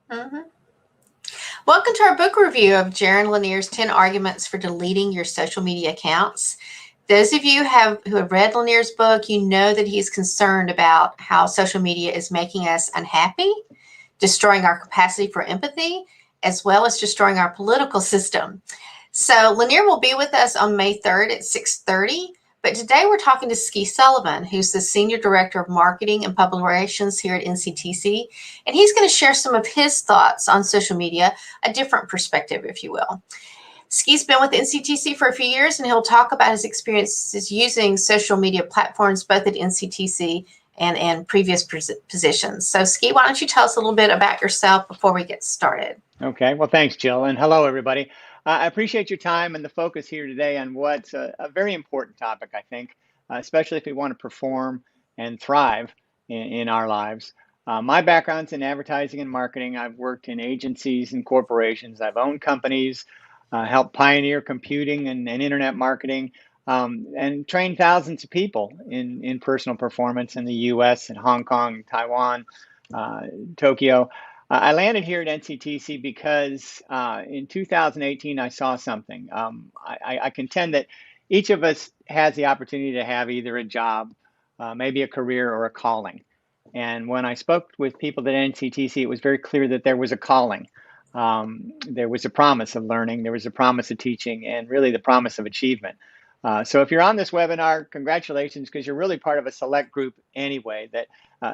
Mhm. Welcome to our book review of Jaron Lanier's 10 Arguments for Deleting Your Social Media Accounts. Those of you who have read Lanier's book, you know that he's concerned about how social media is making us unhappy, destroying our capacity for empathy, as well as destroying our political system. So Lanier will be with us on May 3rd at 6:30. But today we're talking to Ski Sullivan, who's the Senior Director of Marketing and Public Relations here at NCTC. And he's going to share some of his thoughts on social media, a different perspective, if you will. Ski's been with NCTC for a few years, and he'll talk about his experiences using social media platforms both at NCTC and in previous positions. So, Ski, why don't you tell us a little bit about yourself before we get started? Okay, well, thanks, Jill, and hello, everybody. I appreciate your time and the focus here today on what's a very important topic, I think, especially if we want to perform and thrive in our lives. My background's in advertising and marketing. I've worked in agencies and corporations. I've owned companies, helped pioneer computing and internet marketing, and trained thousands of people in personal performance in the US and Hong Kong, Taiwan, Tokyo. I landed here at NCTC because in 2018 I saw something. I contend that each of us has the opportunity to have either a job, maybe a career, or a calling. And when I spoke with people at NCTC, it was very clear that there was a calling. There was a promise of learning, there was a promise of teaching, and really the promise of achievement. So if you're on this webinar, congratulations, because you're really part of a select group anyway, that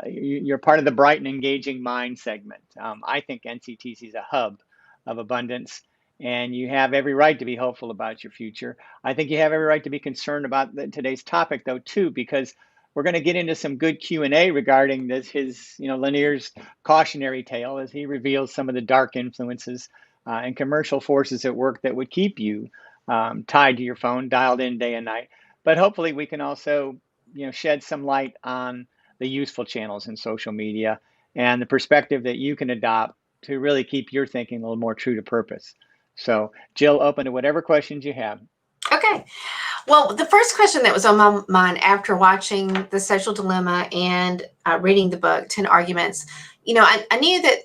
you're part of the bright and engaging mind segment. I think NCTC is a hub of abundance, and you have every right to be hopeful about your future. I think you have every right to be concerned about today's topic, though, too, because we're going to get into some good Q&A regarding Lanier's cautionary tale as he reveals some of the dark influences and commercial forces at work that would keep you tied to your phone, dialed in day and night. But hopefully we can also, shed some light on the useful channels in social media and the perspective that you can adopt to really keep your thinking a little more true to purpose. So, Jill, open to whatever questions you have. Okay. Well, the first question that was on my mind after watching The Social Dilemma and reading the book, 10 Arguments, I knew that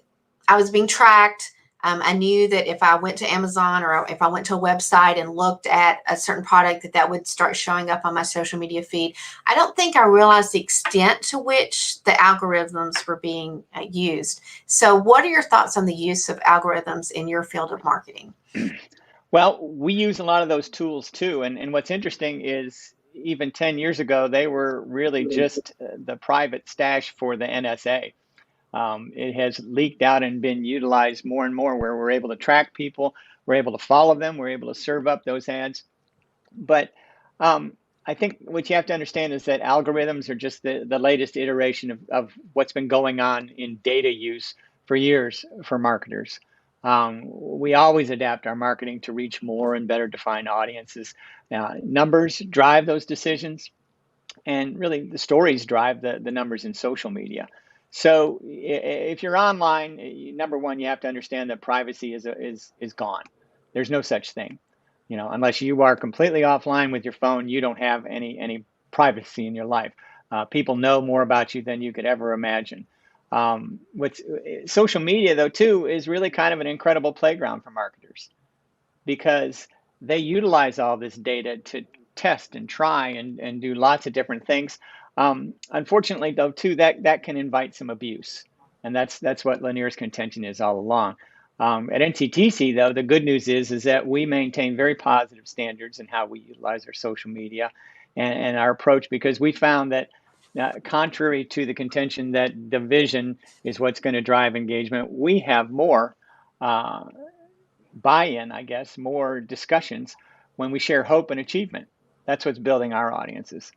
I was being tracked. I knew that if I went to Amazon or if I went to a website and looked at a certain product, that would start showing up on my social media feed. I don't think I realized the extent to which the algorithms were being used. So what are your thoughts on the use of algorithms in your field of marketing? Well, we use a lot of those tools too. And what's interesting is even 10 years ago, they were really just the private stash for the NSA. It has leaked out and been utilized more and more where we're able to track people, we're able to follow them, we're able to serve up those ads. But I think what you have to understand is that algorithms are just the latest iteration of what's been going on in data use for years for marketers. We always adapt our marketing to reach more and better defined audiences. Numbers drive those decisions, and really the stories drive the numbers in social media. So if you're online, number one, you have to understand that privacy is gone. There's no such thing. Unless you are completely offline with your phone, you don't have any privacy in your life. People know more about you than you could ever imagine. What's social media, though, too, is really kind of an incredible playground for marketers because they utilize all this data to test and try and do lots of different things. Unfortunately, though, too, that can invite some abuse, and that's what Lanier's contention is all along. At NCTC, though, the good news is that we maintain very positive standards in how we utilize our social media and our approach, because we found that contrary to the contention that division is what's going to drive engagement, we have more buy-in, I guess, more discussions when we share hope and achievement. That's what's building our audiences.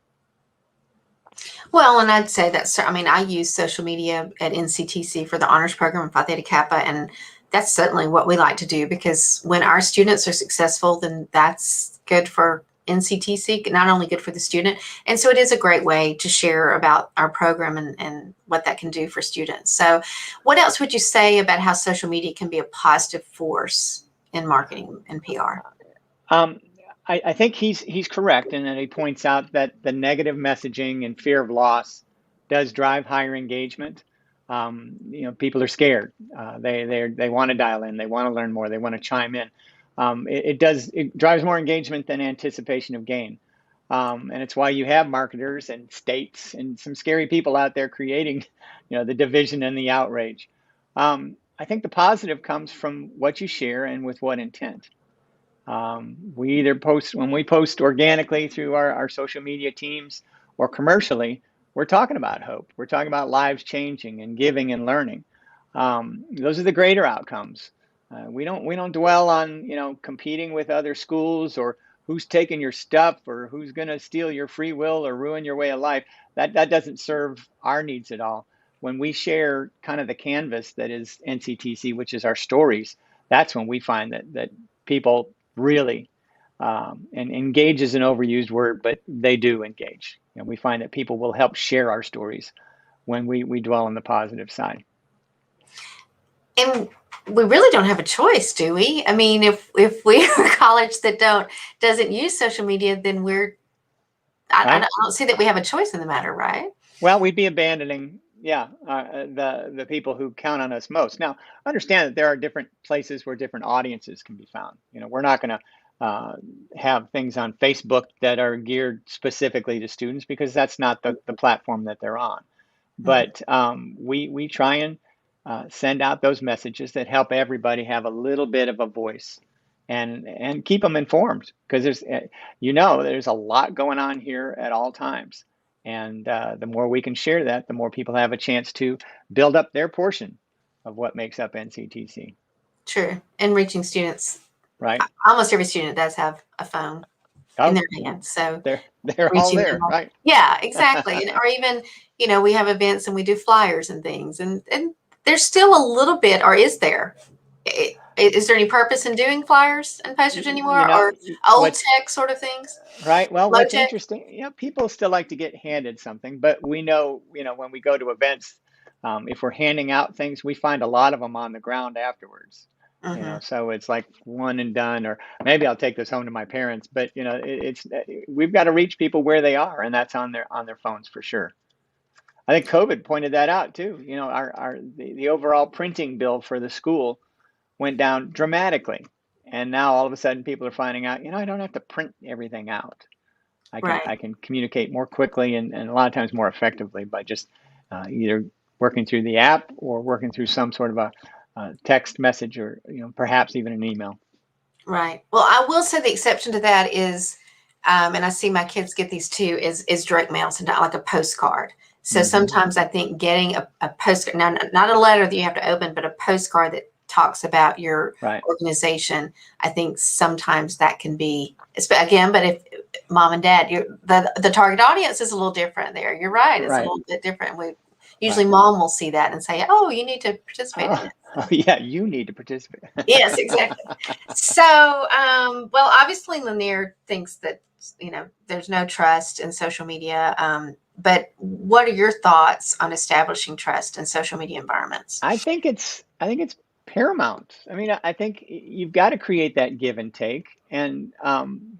Well, and I'd say that's, I use social media at NCTC for the honors program, Phi Theta Kappa, and that's certainly what we like to do, because when our students are successful, then that's good for NCTC, not only good for the student. And so it is a great way to share about our program and what that can do for students. So what else would you say about how social media can be a positive force in marketing and PR? I think he's correct in that he points out that the negative messaging and fear of loss does drive higher engagement. People are scared. They want to dial in. They want to learn more. They want to chime in. It drives more engagement than anticipation of gain. And it's why you have marketers and states and some scary people out there creating, the division and the outrage. I think the positive comes from what you share and with what intent. We either post when we post organically through our social media teams or commercially, we're talking about hope. We're talking about lives changing and giving and learning. Those are the greater outcomes. We don't dwell on competing with other schools or who's taking your stuff or who's going to steal your free will or ruin your way of life. That doesn't serve our needs at all. When we share kind of the canvas that is NCTC, which is our stories, that's when we find that people really and engage is an overused word, but they do engage. We find that people will help share our stories when we dwell on the positive side. And we really don't have a choice, do we? I mean, if we are a college that doesn't use social media, then I Right? don't see that we have a choice in the matter, right? Well, we'd be abandoning, the people who count on us most. Now, understand that there are different places where different audiences can be found. We're not going to have things on Facebook that are geared specifically to students because that's not the platform that they're on. Mhm. But we try and send out those messages that help everybody have a little bit of a voice and keep them informed because there's a lot going on here at all times. And the more we can share that, the more people have a chance to build up their portion of what makes up NCTC, True. And reaching students, right? almost every student does have a phone in Oh, their hand. So they're all reaching them. there, right? Yeah, exactly. Or even, we have events and we do flyers and things. And there's still a little bit, or is there? Is there any purpose in doing flyers and posters You anymore, know or old what's tech sort of things? Right. Well, Low what's tech? interesting, people still like to get handed something, but we know, when we go to events, if we're handing out things, we find a lot of them on the ground afterwards. Hmm. So it's like one and done, or maybe I'll take this home to my parents. But we've got to reach people where they are, and that's on their phones for sure. I think COVID pointed that out too. The overall printing bill for the school went down dramatically, and now all of a sudden people are finding out, I don't have to print everything out. I can Right. I can communicate more quickly and a lot of times more effectively by just either working through the app or working through some sort of a text message or perhaps even an email. Right. Well, I will say the exception to that is, and I see my kids get these too, is direct mail, so not like a postcard. So Hmm. sometimes I think getting a postcard, now not a letter that you have to open, but a postcard that talks about your Right. organization, I think sometimes that can be, again, but if mom and dad, the target audience is a little different there. You're right. It's a Right. little bit different. Usually Right. mom will see that and say, oh, you need to participate in Oh, this. oh yeah, you need to participate. Yes, exactly. So, well, obviously, Lanier thinks that there's no trust in social media. But what are your thoughts on establishing trust in social media environments? I think it's paramount. I mean, I think you've got to create that give and take, and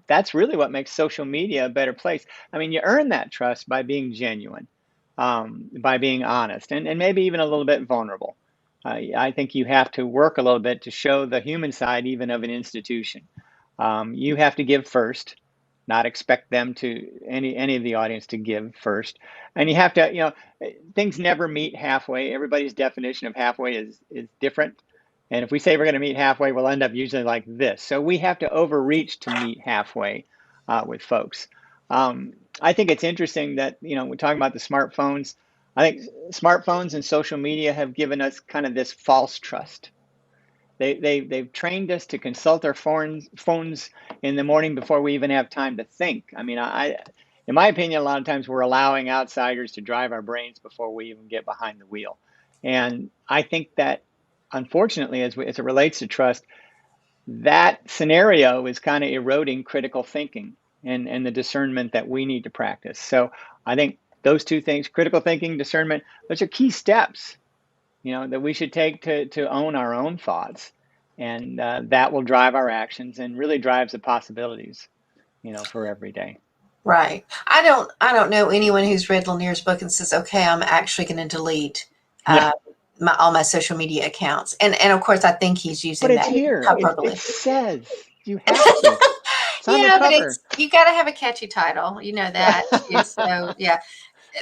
that's really what makes social media a better place. I mean, you earn that trust by being genuine, by being honest, and maybe even a little bit vulnerable. I think you have to work a little bit to show the human side even of an institution. You have to give first, not expect them to any of the audience to give first, and you have to, things never meet halfway. Everybody's definition of halfway is different, and if we say we're going to meet halfway, we'll end up usually like this. So we have to overreach to meet halfway with folks. I think it's interesting that we're talking about the smartphones. I think smartphones and social media have given us kind of this false trust. They've trained us to consult our phones in the morning before we even have time to think. I mean, in my opinion, a lot of times we're allowing outsiders to drive our brains before we even get behind the wheel. And I think that, unfortunately, as it relates to trust, that scenario is kind of eroding critical thinking and the discernment that we need to practice. So I think those two things, critical thinking, discernment, those are key steps that we should take to own our own thoughts, and that will drive our actions and really drives the possibilities, for every day. Right. I don't know anyone who's read Lanier's book and says, okay, I'm actually going to delete Yeah. all my social media accounts. And of course, I think he's But using it's that here. It hyperbole. says you have to. It's on the Yeah, but cover. you got to have a catchy title. You know that too. So yeah,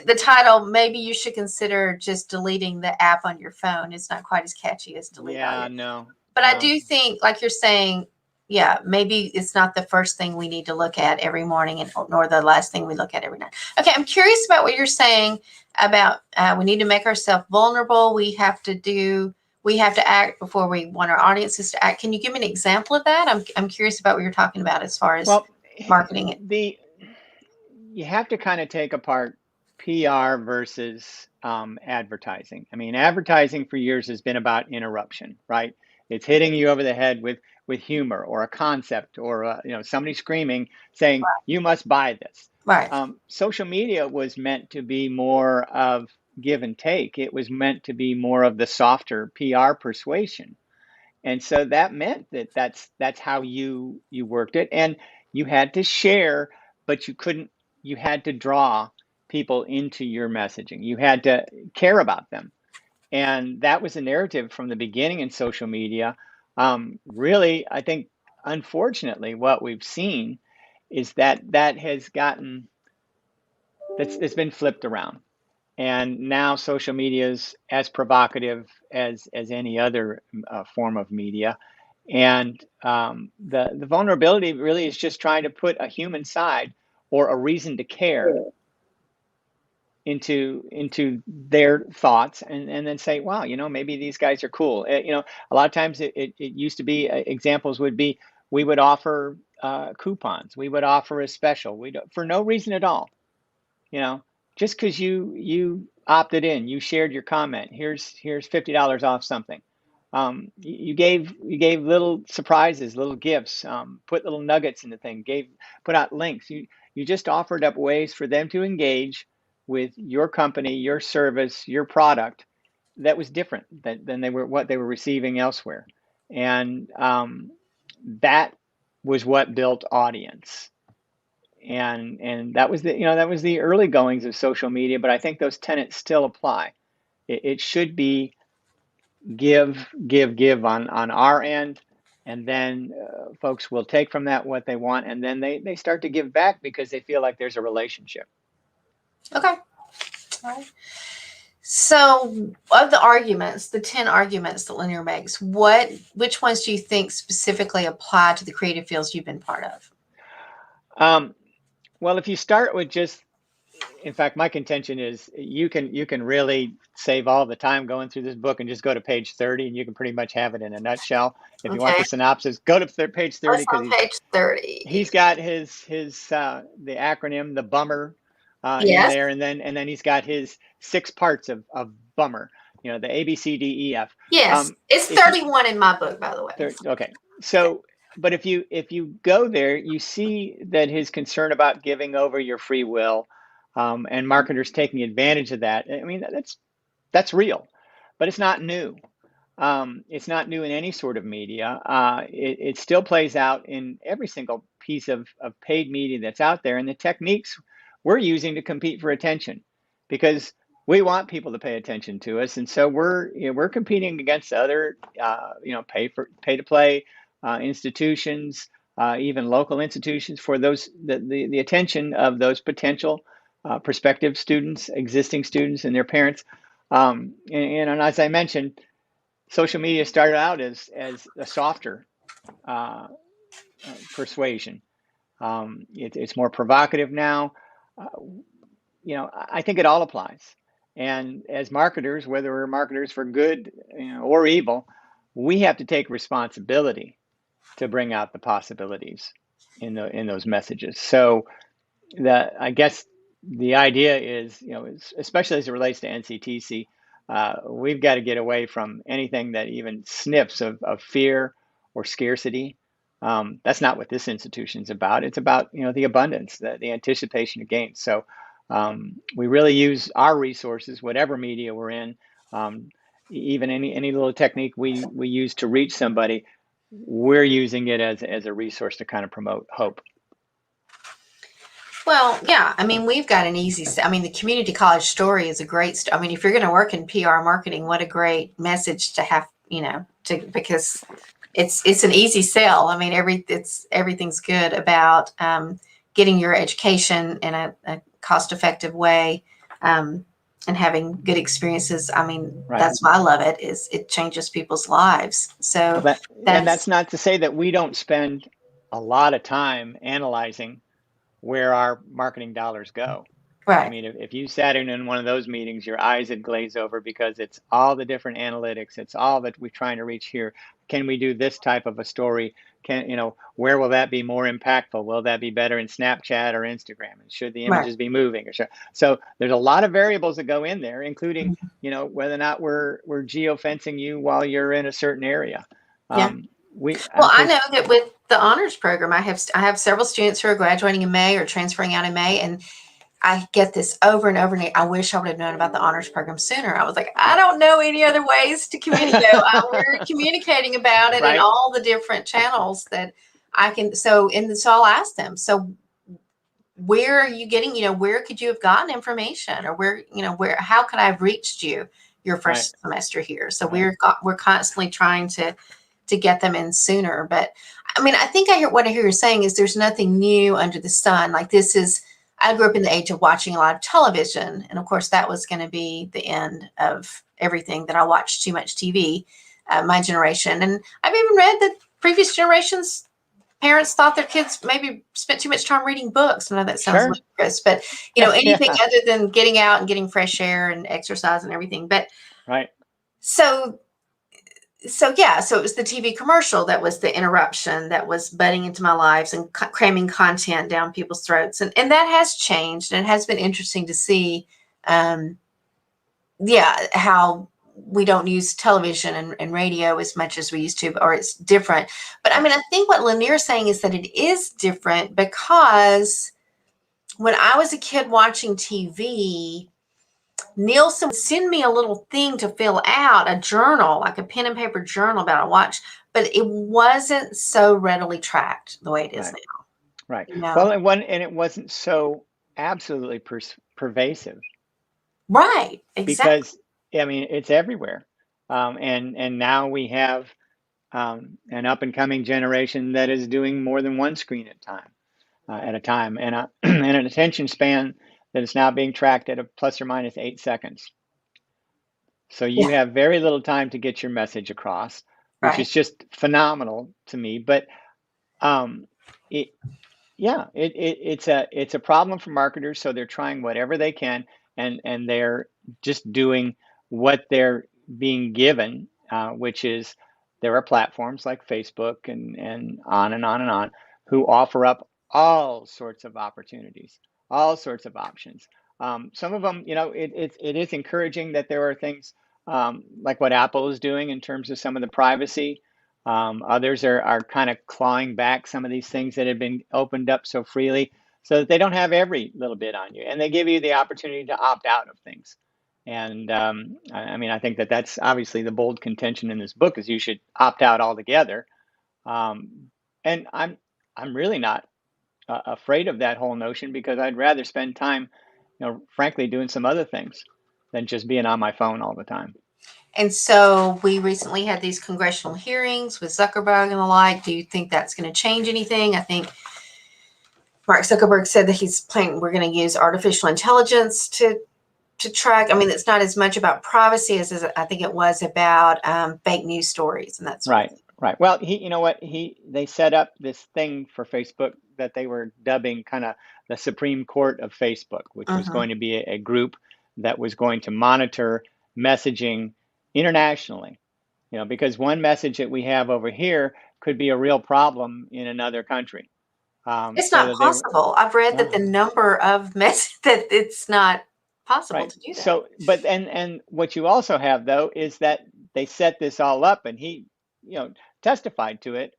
the title, maybe you should consider just deleting the app on your phone. It's not quite as catchy as delete all Yeah, your. no, But I no. do think, like you're saying, yeah, maybe it's not the first thing we need to look at every morning, and nor the last thing we look at every night. Okay, I'm curious about what you're saying about we need to make ourselves vulnerable. We have to act before we want our audiences to act. Can you give me an example of that? I'm curious about what you're talking about as far as Well, marketing it. the you have to kind of take apart PR versus advertising. I mean, advertising for years has been about interruption, right? It's hitting you over the head with humor or a concept or somebody screaming saying you must buy this. Right. Social media was meant to be more of give and take. It was meant to be more of the softer PR persuasion, and so that meant that that's how you worked it, and you had to share, but you couldn't. You had to draw people into your messaging. You had to care about them, and that was the narrative from the beginning in social media. Really, I think, unfortunately, what we've seen is that has gotten that's it's been flipped around, and now social media is as provocative as any other form of media, and the vulnerability really is just trying to put a human side or a reason to care into their thoughts, and then say, wow, maybe these guys are cool. A lot of times it used to be examples would be we would offer coupons, we would offer a special, we for no reason at all, you know, just because you opted in, you shared your comment. Here's $50 off something. You gave little surprises, little gifts, put little nuggets in the thing, put out links. You just offered up ways for them to engage with your company, your service, your product that was different than what they were receiving elsewhere, and that was what built audience, and that was the early goings of social media, but I think those tenets still apply. It should be give on our end, and then folks will take from that what they want, and then they start to give back because they feel like there's a relationship. Okay. All right. So, of the arguments, the 10 arguments that Lanier makes, which ones do you think specifically apply to the creative fields you've been part of? um, well, if you start with just, in fact, my contention is you can really save all the time going through this book and just go to page 30, and you can pretty much have it in a nutshell. If you want Okay. the synopsis, go to page 30, What's because on page 30? he's got his the acronym, the bummer, in Yes. there, and then he's got his 6 parts of bummer. The A B C D E F. Yes. It's If you 31 in my book, by the way. Okay, so but if you go there, you see that his concern about giving over your free will, and marketers taking advantage of that. I mean, that's real, but it's not new. It's not new in any sort of media. It still plays out in every single piece of paid media that's out there. And the techniques we're using to compete for attention, because we want people to pay attention to us, and so we're competing against other pay to play institutions, even local institutions, for the attention of those potential prospective students, existing students, and their parents. And as I mentioned, social media started out as a softer uh, persuasion. It's more provocative now. Uh, I think it all applies. And as marketers, whether we're marketers for good, or evil, we have to take responsibility to bring out the possibilities in those messages. So I guess the idea is, especially as it relates to NCTC, we've got to get away from anything that even sniffs of fear or scarcity. That's not what this institution is about. It's about the abundance, the anticipation of gain. So we really use our resources, whatever media we're in, even any little technique we use to reach somebody. We're using it as a resource to kind of promote hope. Well, yeah. I mean, we've got an I mean, the community college story is a great. I mean, if you're going to work in PR marketing, what a great message to have. Because it's an easy sell. I mean, everything's good about getting your education in a cost effective way, um, and having good experiences. I mean, Right. that's why I love it. Is it changes people's lives. So And that's that's not to say that we don't spend a lot of time analyzing where our marketing dollars go. I right. mean, if you sat in one of those meetings, your eyes would glaze over because it's all the different analytics. It's all that we're trying to reach here. Can we do this type of a story? Where will that be more impactful? Will that be better in Snapchat or Instagram? And should the Right. images be moving? So there's a lot of variables that go in there, including, whether or not we're geofencing you while you're in a certain area. Yeah. Um, Well, of I course, know that with the honors program, I have several students who are graduating in May or transferring out in May, and I get this over and over again. I wish I would have known about the honors program sooner. I was like, I don't know any other ways to communicate. We're communicating about it in right, all the different channels that I can. So I'll ask them. So where are you getting? Where could you have gotten information, or how could I have reached you your right, first semester here? So right, we're constantly trying to get them in sooner. But I mean, I think what I hear you saying is there's nothing new under the sun. Like I grew up in the age of watching a lot of television. And of course, that was going to be the end of everything that I watched too much TV, my generation. And I've even read that previous generations, parents thought their kids maybe spent too much time reading books. I know that sounds sure, ludicrous, but anything yeah, other than getting out and getting fresh air and exercise and everything. But right. so so it was the TV commercial that was the interruption that was butting into my lives and cramming content down people's throats, and that has changed, and it has been interesting to see, um, how we don't use television and radio as much as we used to, or it's different. But I Right. mean, I think what Lanier is saying is that it is different because when I was a kid watching TV, Nielsen would send me a little thing to fill out, a journal, like a pen and paper journal about a watch, but it wasn't so readily tracked the way it is Right. now. Right. You know? Well, it wasn't so absolutely pervasive Right. Exactly. because I mean it's everywhere, and now we have an up and coming generation that is doing more than one screen at a time, and and an attention span that is now being tracked at a plus or minus 8 seconds. So you Yeah. have very little time to get your message across, which is Right. just phenomenal to me. But um, it, Yeah, it's a problem for marketers, so they're trying whatever they can, and they're just doing what they're being given, which is there are platforms like Facebook and on and on and on who offer up all sorts of opportunities, all sorts of options. Some of them, it is encouraging that there are things like what Apple is doing in terms of some of the privacy. Others are kind of clawing back some of these things that have been opened up so freely so that they don't have every little bit on you. And they give you the opportunity to opt out of things. And I mean, I think that that's obviously the bold contention in this book is you should opt out altogether. Um, and I'm really not afraid of that whole notion because I'd rather spend time, frankly, doing some other things than just being on my phone all the time. And so we recently had these congressional hearings with Zuckerberg and the like. Do you think that's going to change anything? I think Mark Zuckerberg said that we're going to use artificial intelligence to track. I mean, it's not as much about privacy as I think it was about fake news stories and that sort of Right, thing. right. Well, you know what? They set up this thing for Facebook that they were dubbing kind of the Supreme Court of Facebook, which was Mm-hmm. going to be a group that was going to monitor messaging internationally. Because one message that we have over here could be a real problem in another country. It's So not that they were, possible. I've read that no, the number of that it's not possible right. to do that. So, but and what you also have though is that they set this all up, and he, you know, testified to it.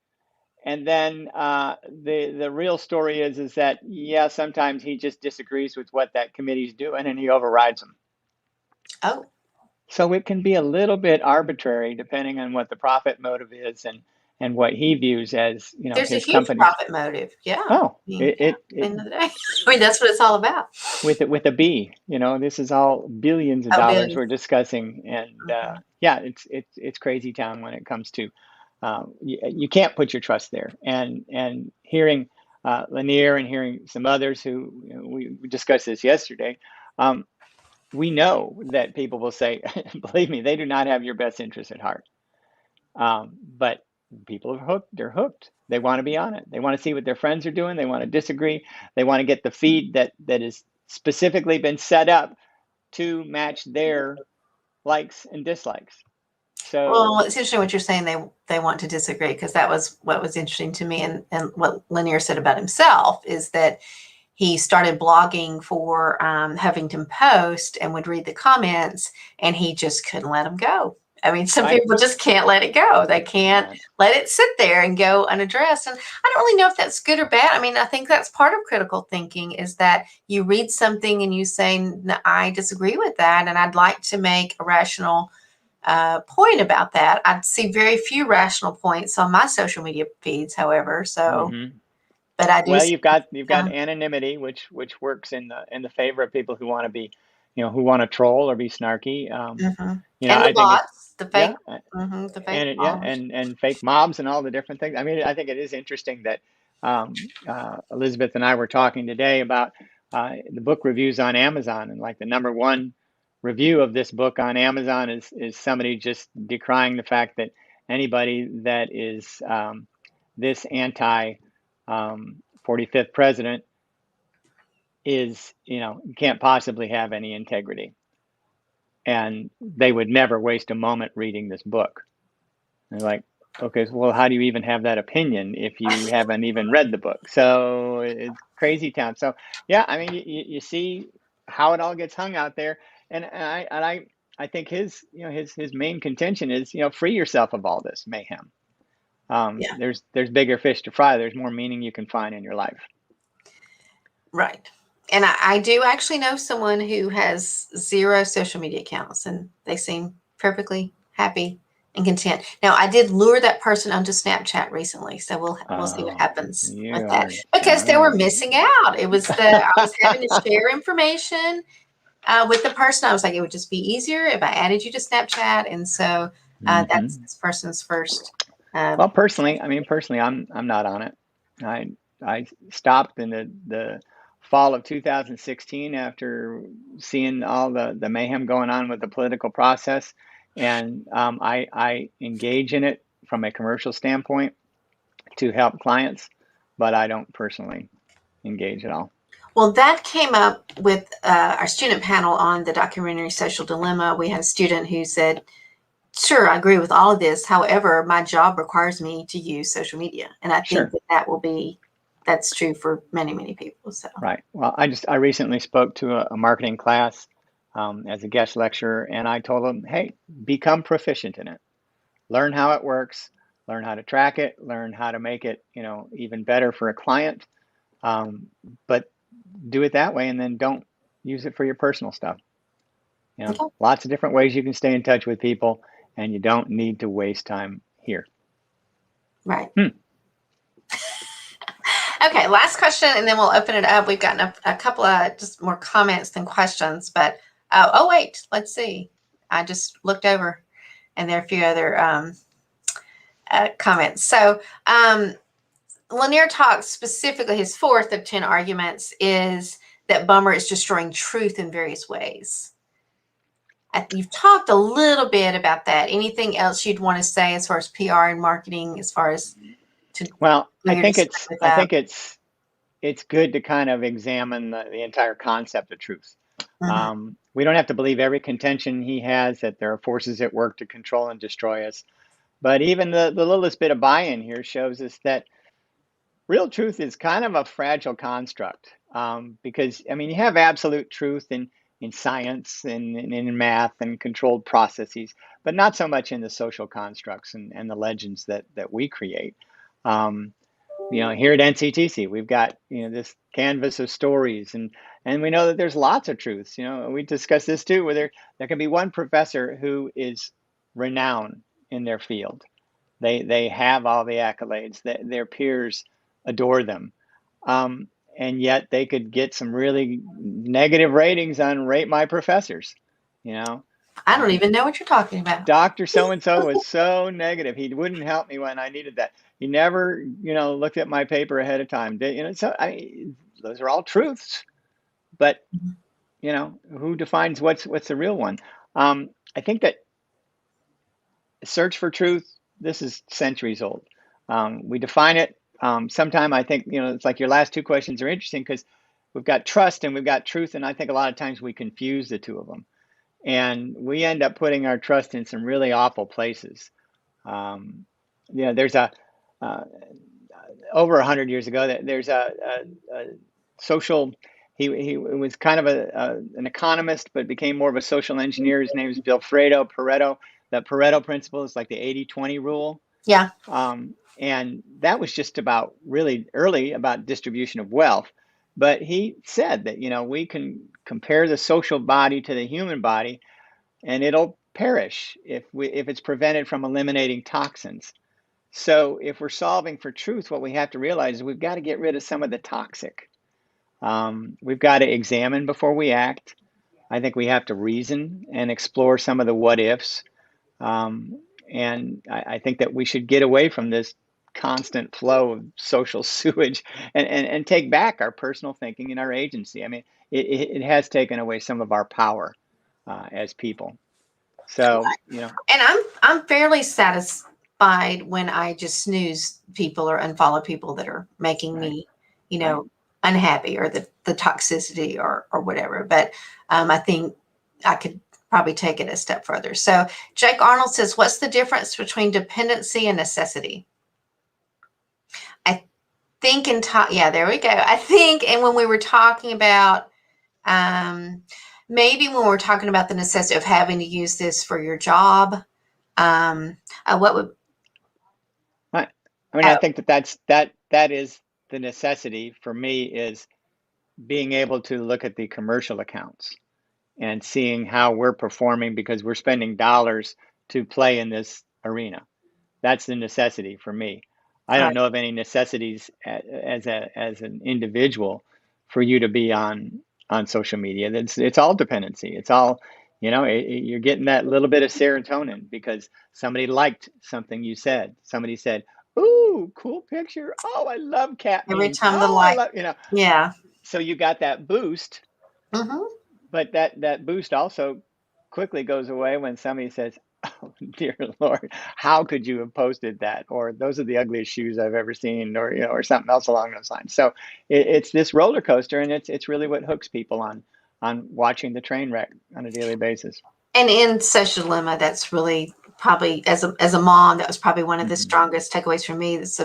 And then the real story is that yeah, sometimes he just disagrees with what that committee's doing, and he overrides them. Oh, So it can be a little bit arbitrary depending on what the profit motive is, and what he views as, There's a his huge company's. profit motive. Yeah. I Oh, mean, it yeah, it, at the it end of the day. I mean, that's what it's all about. with a B. This is all billions of Oh, dollars billions. we're discussing, and Mhm. yeah, it's crazy town when it comes to. You can't put your trust there, and hearing Lanier and hearing some others who, we discussed this yesterday. Um, we know that people will say, believe me, they do not have your best interest at heart. But people are hooked. They're hooked. They want to be on it. They want to see what their friends are doing. They want to disagree. They want to get the feed that is specifically been set up to match their likes and dislikes. Well, So it's interesting what you're saying. They want to disagree because that was what was interesting to me, and what Lanier said about himself is that he started blogging for Huffington Post and would read the comments, and he just couldn't let them go. I mean, some right, people just can't let it go. They can't right, let it sit there and go unaddressed. And I don't really know if that's good or bad. I mean, I think that's part of critical thinking is that you read something and you say, "No, I disagree with that, and I'd like to make a rational point about that." I see very few rational points on my social media feeds, however. So, hmm but I do well, see. you've got anonymity, which works in the favor of people who want to be, who want to troll or be snarky. Mhm. I And the think it's, bots, the fake yeah, the fake and yeah, followers. and fake mobs and all the different things. I mean, I think it is interesting that Elizabeth and I were talking today about the book reviews on Amazon, and like the number one review of this book on Amazon is somebody just decrying the fact that anybody that is this anti 45th president is, can't possibly have any integrity, and they would never waste a moment reading this book. And like, okay, so, well, how do you even have that opinion if you haven't even read the book? So it's crazy town. So yeah, I mean, you see how it all gets hung out there, and I think his main contention is, free yourself of all this mayhem. Yeah, There's bigger fish to fry. There's more meaning you can find in your life. right. And I do actually know someone who has 0 social media accounts, and they seem perfectly happy and content. Now, I did lure that person onto Snapchat recently, so we'll see what Oh, happens you with that are because they were jealous. missing out. It was I was having to share information with the person. I was like, it would just be easier if I added you to Snapchat, and so that's hmm this person's first. Um, Well, personally, I'm not on it. I I stopped in the fall of 2016 after seeing all the mayhem going on with the political process, and I engage in it from a commercial standpoint to help clients, but I don't personally engage at all. Well, that came up with our student panel on the documentary Social Dilemma. We had a student who said, "Sure, I agree with all of this. However, my job requires me to use social media." And I think Sure. that that's true for many, many people. So, Right. Well, I recently spoke to a marketing class as a guest lecturer, and I told them, hey, become proficient in it. Learn how it works, learn how to track it, learn how to make it, even better for a client. Um, but do it that way, and then don't use it for your personal stuff. okay, Lots of different ways you can stay in touch with people, and you don't need to waste time here. right. Hmm. Okay, last question, and then we'll open it up. We've gotten a couple of just more comments than questions, but oh, wait, let's see. I just looked over, and there are a few other comments. So, Lanier talks specifically, his fourth of 10 arguments is that Bummer is destroying truth in various ways. You've talked a little bit about that. Anything else you'd want to say as far as PR and marketing, as far as to Well, I Lanier think describe it's with I that? think it's good to kind of examine the entire concept of truth. Mhm. We don't have to believe every contention he has that there are forces at work to control and destroy us. But even the littlest bit of buy-in here shows us that real truth is kind of a fragile construct, because I mean you have absolute truth in science and in math and controlled processes, but not so much in the social constructs and the legends that we create. Um, Here at NCTC, we've got this canvas of stories, and we know that there's lots of truths. We discussed this too, where there can be one professor who is renowned in their field They have all the accolades. Their peers adore them. Um, and yet they could get some really negative ratings on Rate My Professors. You know, I don't uh, even know what you're talking about. Dr. So-and-so was so negative. He wouldn't help me when I needed that. He never, looked at my paper ahead of time. So those are all truths, but who defines what's the real one? I think that search for truth, this is centuries old. We define it. Sometime I think, it's like your last two questions are interesting because we've got trust and we've got truth. And I think a lot of times we confuse the two of them. And we end up putting our trust in some really awful places. Um, there's uh, over 100 years ago that there's a social. He was kind of an economist, but became more of a social engineer. His name is Vilfredo Pareto. The Pareto principle is like the 80-20 rule. Yeah. And that was just about really early about distribution of wealth. But he said that, we can compare the social body to the human body and it'll perish if it's prevented from eliminating toxins. So if we're solving for truth, what we have to realize is we've got to get rid of some of the toxic. We've got to examine before we act. I think we have to reason and explore some of the what ifs. And I think that we should get away from this constant flow of social sewage and take back our personal thinking and our agency. I mean, it has taken away some of our power as people. So, And I'm fairly satisfied when I just snooze people or unfollow people that are making right, me, right. unhappy, or the toxicity or whatever. But I think I could probably take it a step further. So Jake Arnold says, what's the difference between dependency and necessity? I think yeah, there we go. I think, and when we were talking about, um, maybe when we're talking about the necessity of having to use this for your job, what would, Right. I mean, I oh, think that is the necessity for me is being able to look at the commercial accounts and seeing how we're performing because we're spending dollars to play in this arena. That's the necessity for me. I don't right. know of any necessities as an individual for you to be on social media. It's all dependency. It's all, you're getting that little bit of serotonin because somebody liked something you said. Somebody said, "Ooh, cool picture. Oh, I love cat Every memes. time the Oh, I light, love." yeah. So you got that boost, Hmm. but that boost also quickly goes away when somebody says, "Oh, dear Lord, how could you have posted that?" Or "Those are the ugliest shoes I've ever seen," or or something else along those lines. So it's this roller coaster, and it's really what hooks people on watching the train wreck on a daily basis. And in Social Dilemma, that's really probably, as a mom, that was probably one of the Hmm. strongest takeaways for me. It's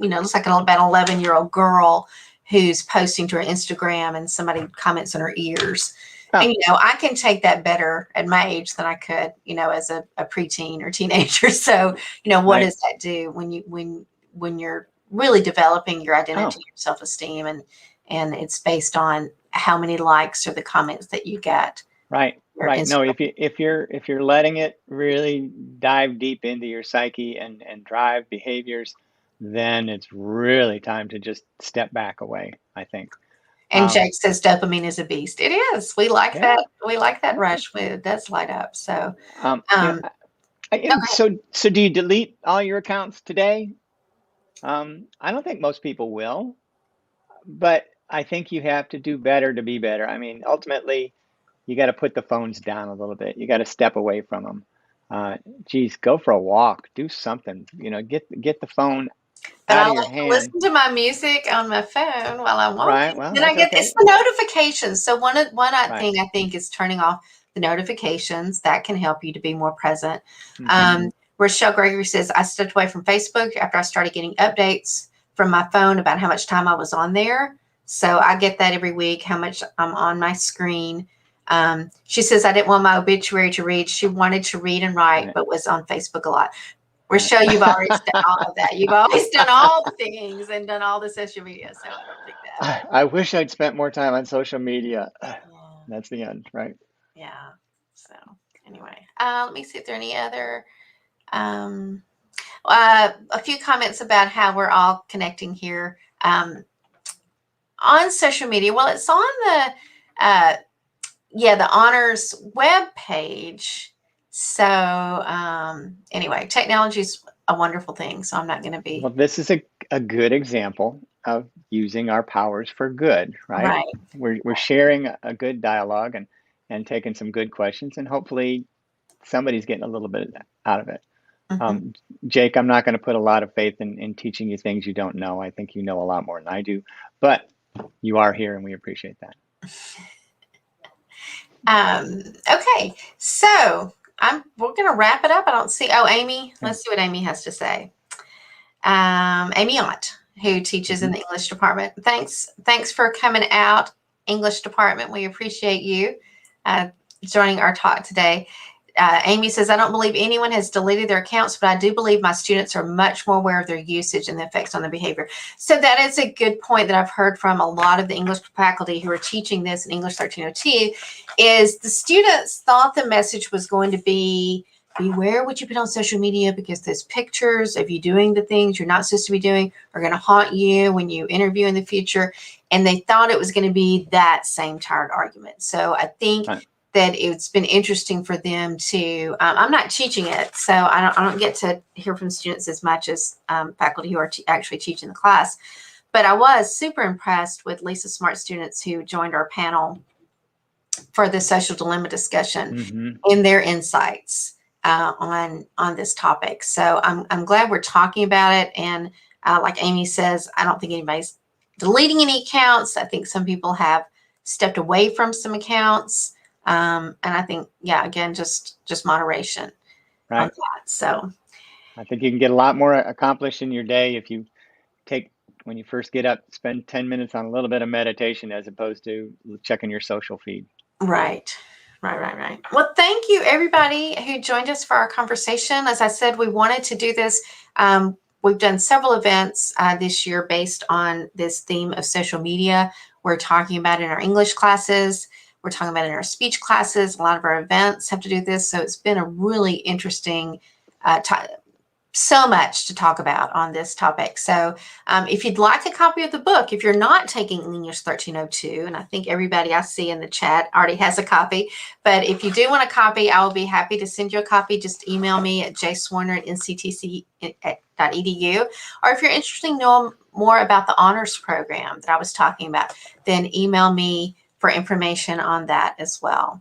looks like about an 11-year-old girl who's posting to her Instagram, and somebody comments on her ears. And Oh, I can take that better at my age than I could, as a preteen or teenager. So, what right. does that do when you're really developing your identity, Oh, your self-esteem, and it's based on how many likes or the comments that you get right, your right. No, Instagram. if you're letting it really dive deep into your psyche and drive behaviors, then it's really time to just step back away, I think. And Um, Jake says dopamine is a beast. It is. We like yeah, that. We like that yeah. rush. It does light up. So, Um, you know, um, okay. so do you delete all your accounts today? I don't think most people will, but I think you have to do better to be better. I mean, ultimately, you got to put the phones down a little bit. You got to step away from them. Uh, Geez, go for a walk, do something. Get the phone But out I of your like to hand. listen to my music on my phone while I'm Right. walking. Well, Then I that's get okay. it's the notifications. So one Right. thing I think is turning off the notifications. That can help you to be more present. Hmm. Rochelle Gregory says I stepped away from Facebook after I started getting updates from my phone about how much time I was on there. So I get that every week, how much I'm on my screen. She says I didn't want my obituary to read. She wanted to read and write, Right. but was on Facebook a lot. Right. Rochelle, you've already done all of that. You've always done all the things and done all the social media. So I don't think that. I wish I'd spent more time on social media. Yeah. That's the end, right? Yeah. So anyway, let me see if there are any other. Um, A few comments about how we're all connecting here on social media. Well, it's on the honors web page. So anyway, technology is a wonderful thing. So I'm not going to be Well, this is a good example of using our powers for good, right? right. We're sharing a good dialogue and taking some good questions, and hopefully somebody's getting a little bit out of it. Mm-hmm. Jake, I'm not going to put a lot of faith in teaching you things you don't know. I think you know a lot more than I do, but you are here and we appreciate that. Okay, so we're going to wrap it up. I don't see. Oh, Amy. Let's see what Amy has to say. Amy Ott, who teaches in the English department. Thanks for coming out, English department. We appreciate you joining our talk today. Amy says, I don't believe anyone has deleted their accounts, but I do believe my students are much more aware of their usage and the effects on their behavior. So that is a good point that I've heard from a lot of the English faculty who are teaching this in English 1302, is the students thought the message was going to be, beware what you put on social media, because those pictures of you doing the things you're not supposed to be doing are going to haunt you when you interview in the future. And they thought it was going to be that same tired argument. So I think that it's been interesting for them to, I'm not teaching it, so I don't get to hear from students as much as faculty who are actually teaching the class. But I was super impressed with Lisa Smart students who joined our panel for the social dilemma discussion and their insights on this topic. So I'm glad we're talking about it. And like Amy says, I don't think anybody's deleting any accounts. I think some people have stepped away from some accounts. And I think, yeah, again, just moderation on that. So I think you can get a lot more accomplished in your day if you take, when you first get up, spend 10 minutes on a little bit of meditation as opposed to checking your social feed. Right. Well, thank you, everybody who joined us for our conversation. As I said, we wanted to do this. We've done several events this year based on this theme of social media. We're talking about it in our English classes. We're talking about it in our speech classes. A lot of our events have to do this. So it's been a really interesting so much to talk about on this topic. So if you'd like a copy of the book, if you're not taking English 1302, and I think everybody I see in the chat already has a copy, but if you do want a copy, I will be happy to send you a copy. Just email me at jswarner@nctc.edu. Or if you're interested in knowing more about the honors program that I was talking about, then email me for information on that as well.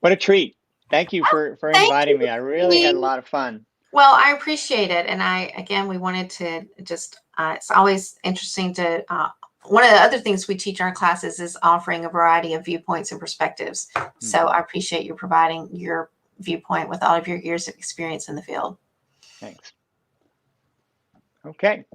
What a treat. Thank you for inviting me. I really had a lot of fun. Well, I appreciate it. And we wanted to just, it's always interesting to, one of the other things we teach in our classes is offering a variety of viewpoints and perspectives. So I appreciate you providing your viewpoint with all of your years of experience in the field. Thanks. Okay.